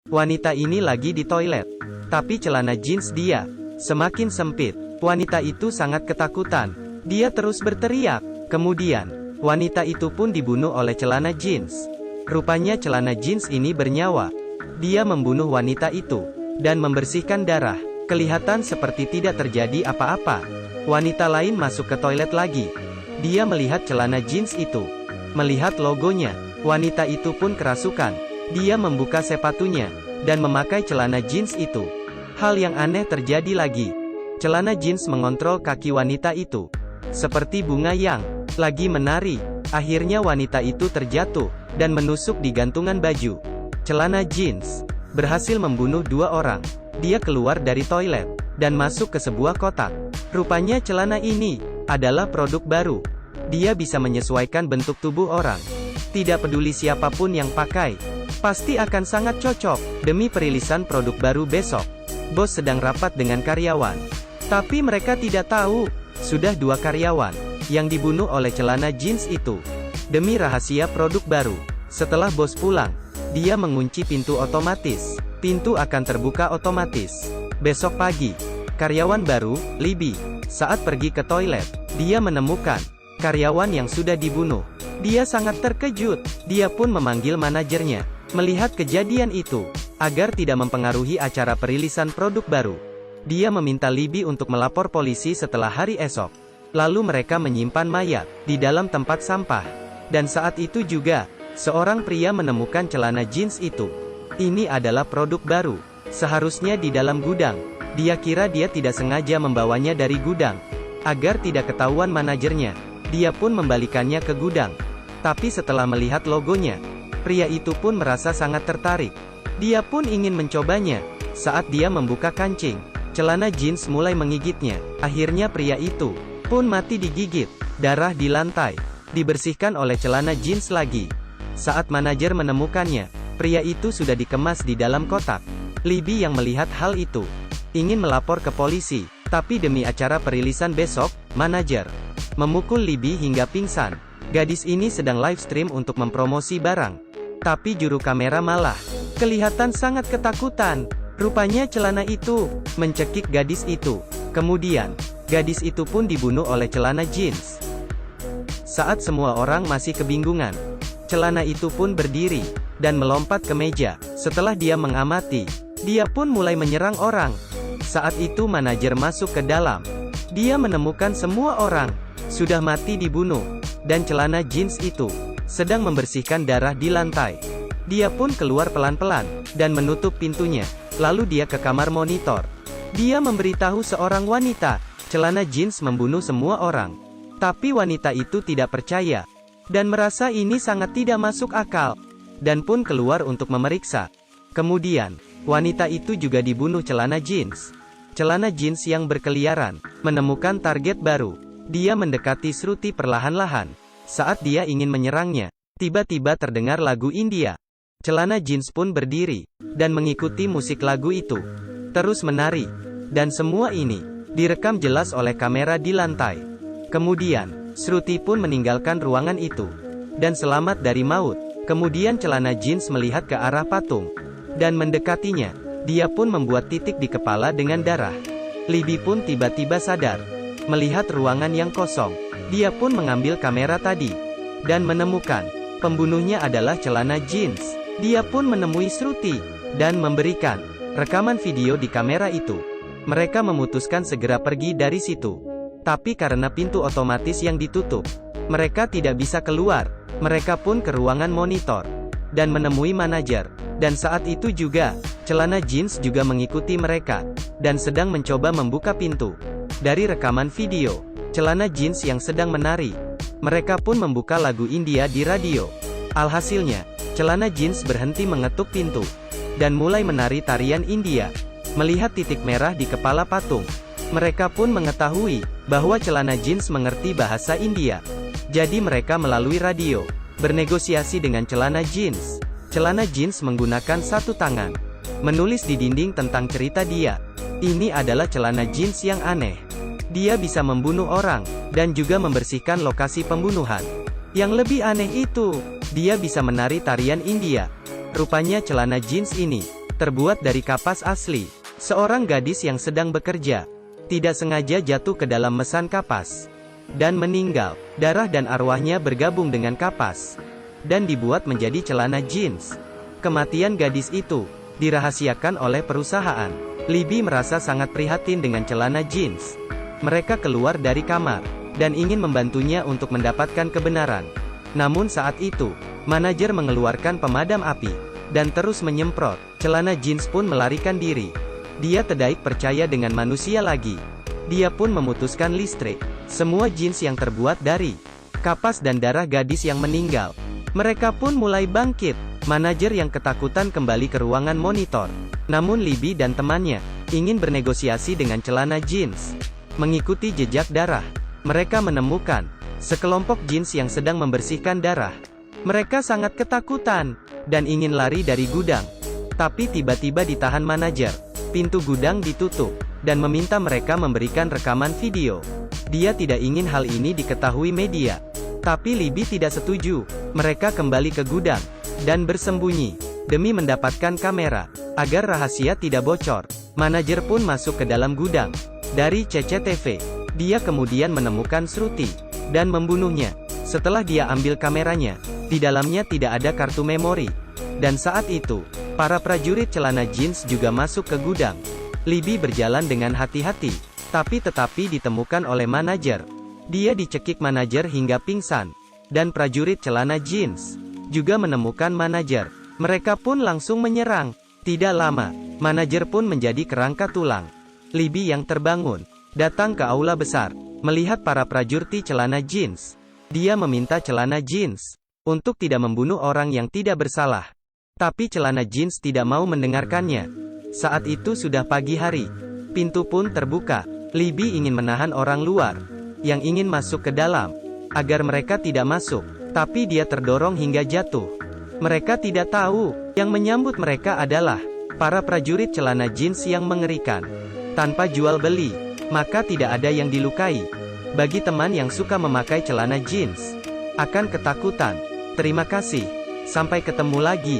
Wanita ini lagi di toilet. Tapi celana jeans dia semakin sempit. Wanita itu sangat ketakutan. Dia terus berteriak. Kemudian, wanita itu pun dibunuh oleh celana jeans. Rupanya celana jeans ini bernyawa. Dia membunuh wanita itu dan membersihkan darah. Kelihatan seperti tidak terjadi apa-apa. Wanita lain masuk ke toilet lagi. Dia melihat celana jeans itu. Melihat logonya, wanita itu pun kerasukan. Dia membuka sepatunya dan memakai celana jeans itu. Hal yang aneh terjadi lagi. Celana jeans mengontrol kaki wanita itu. Seperti bunga yang lagi menari. Akhirnya wanita itu terjatuh dan menusuk di gantungan baju. Celana jeans berhasil membunuh 2 orang. Dia keluar dari toilet dan masuk ke sebuah kotak. Rupanya celana ini adalah produk baru. Dia bisa menyesuaikan bentuk tubuh orang. Tidak peduli siapapun yang pakai, pasti akan sangat cocok. Demi perilisan produk baru besok, bos sedang rapat dengan karyawan. Tapi mereka tidak tahu, sudah 2 karyawan yang dibunuh oleh celana jeans itu. Demi rahasia produk baru, setelah bos pulang, dia mengunci pintu otomatis. Pintu akan terbuka otomatis. Besok pagi, karyawan baru, Libby, saat pergi ke toilet, dia menemukan karyawan yang sudah dibunuh. Dia sangat terkejut. Dia pun memanggil manajernya. Melihat kejadian itu, agar tidak mempengaruhi acara perilisan produk baru, dia meminta Libby untuk melapor polisi setelah hari esok. Lalu mereka menyimpan mayat di dalam tempat sampah. Dan saat itu juga, seorang pria menemukan celana jeans itu. Ini adalah produk baru. Seharusnya di dalam gudang. Dia kira dia tidak sengaja membawanya dari gudang, agar tidak ketahuan manajernya. Dia pun membalikannya ke gudang. Tapi setelah melihat logonya, pria itu pun merasa sangat tertarik. Dia pun ingin mencobanya. Saat dia membuka kancing, celana jeans mulai menggigitnya. Akhirnya pria itu pun mati digigit. Darah di lantai dibersihkan oleh celana jeans lagi. Saat manajer menemukannya, pria itu sudah dikemas di dalam kotak. Libby yang melihat hal itu ingin melapor ke polisi, tapi demi acara perilisan besok, manajer memukul Libby hingga pingsan. Gadis ini sedang live stream untuk mempromosi barang, tapi juru kamera malah kelihatan sangat ketakutan. Rupanya celana itu mencekik gadis itu. Kemudian, gadis itu pun dibunuh oleh celana jeans. Saat semua orang masih kebingungan, celana itu pun berdiri dan melompat ke meja. Setelah dia mengamati, dia pun mulai menyerang orang. Saat itu manajer masuk ke dalam. Dia menemukan semua orang sudah mati dibunuh, dan celana jeans itu sedang membersihkan darah di lantai. Dia pun keluar pelan-pelan dan menutup pintunya. Lalu dia ke kamar monitor. Dia memberitahu seorang wanita, celana jeans membunuh semua orang. Tapi wanita itu tidak percaya dan merasa ini sangat tidak masuk akal, dan pun keluar untuk memeriksa. Kemudian, wanita itu juga dibunuh celana jeans. Celana jeans yang berkeliaran menemukan target baru. Dia mendekati Shruti perlahan-lahan. Saat dia ingin menyerangnya, tiba-tiba terdengar lagu India. Celana jeans pun berdiri dan mengikuti musik lagu itu, terus menari. Dan semua ini direkam jelas oleh kamera di lantai. Kemudian, Shruti pun meninggalkan ruangan itu dan selamat dari maut. Kemudian celana jeans melihat ke arah patung dan mendekatinya. Dia pun membuat titik di kepala dengan darah. Libby pun tiba-tiba sadar melihat ruangan yang kosong. Dia pun mengambil kamera tadi dan menemukan pembunuhnya adalah celana jeans. Dia pun menemui Shruti dan memberikan rekaman video di kamera itu. Mereka memutuskan segera pergi dari situ. Tapi karena pintu otomatis yang ditutup, mereka tidak bisa keluar. Mereka pun ke ruangan monitor dan menemui manajer. Dan saat itu juga, celana jeans juga mengikuti mereka dan sedang mencoba membuka pintu. Dari rekaman video, celana jeans yang sedang menari, mereka pun membuka lagu India di radio. Alhasilnya, celana jeans berhenti mengetuk pintu dan mulai menari tarian India. Melihat titik merah di kepala patung, mereka pun mengetahui bahwa celana jeans mengerti bahasa India. Jadi mereka melalui radio bernegosiasi dengan celana jeans. Celana jeans menggunakan satu tangan menulis di dinding tentang cerita dia. Ini adalah celana jeans yang aneh. Dia bisa membunuh orang dan juga membersihkan lokasi pembunuhan. Yang lebih aneh itu, dia bisa menari tarian India. Rupanya celana jeans ini terbuat dari kapas asli. Seorang gadis yang sedang bekerja, tidak sengaja jatuh ke dalam mesan kapas, dan meninggal. Darah dan arwahnya bergabung dengan kapas, dan dibuat menjadi celana jeans. Kematian gadis itu dirahasiakan oleh perusahaan. Libby merasa sangat prihatin dengan celana jeans. Mereka keluar dari kamar, dan ingin membantunya untuk mendapatkan kebenaran. Namun saat itu, manajer mengeluarkan pemadam api, dan terus menyemprot. Celana jeans pun melarikan diri. Dia tidak percaya dengan manusia lagi. Dia pun memutuskan listrik. Semua jeans yang terbuat dari kapas dan darah gadis yang meninggal. Mereka pun mulai bangkit. Manajer yang ketakutan kembali ke ruangan monitor. Namun Libby dan temannya ingin bernegosiasi dengan celana jeans. Mengikuti jejak darah, mereka menemukan sekelompok jeans yang sedang membersihkan darah. Mereka sangat ketakutan dan ingin lari dari gudang. Tapi tiba-tiba ditahan manajer. Pintu gudang ditutup dan meminta mereka memberikan rekaman video. Dia tidak ingin hal ini diketahui media. Tapi Libby tidak setuju. Mereka kembali ke gudang dan bersembunyi demi mendapatkan kamera agar rahasia tidak bocor. Manajer pun masuk ke dalam gudang. Dari CCTV, dia kemudian menemukan Shruti dan membunuhnya. Setelah dia ambil kameranya, di dalamnya tidak ada kartu memori. Dan saat itu, para prajurit celana jeans juga masuk ke gudang. Libby berjalan dengan hati-hati, tetapi ditemukan oleh manajer. Dia dicekik manajer hingga pingsan, dan prajurit celana jeans juga menemukan manajer. Mereka pun langsung menyerang. Tidak lama, manajer pun menjadi kerangka tulang. Libby yang terbangun, datang ke aula besar, melihat para prajurit celana jeans. Dia meminta celana jeans untuk tidak membunuh orang yang tidak bersalah. Tapi celana jeans tidak mau mendengarkannya. Saat itu sudah pagi hari. Pintu pun terbuka. Libby ingin menahan orang luar yang ingin masuk ke dalam, agar mereka tidak masuk. Tapi dia terdorong hingga jatuh. Mereka tidak tahu, yang menyambut mereka adalah para prajurit celana jeans yang mengerikan. Tanpa jual beli, maka tidak ada yang dilukai. Bagi teman yang suka memakai celana jeans, akan ketakutan. Terima kasih. Sampai ketemu lagi.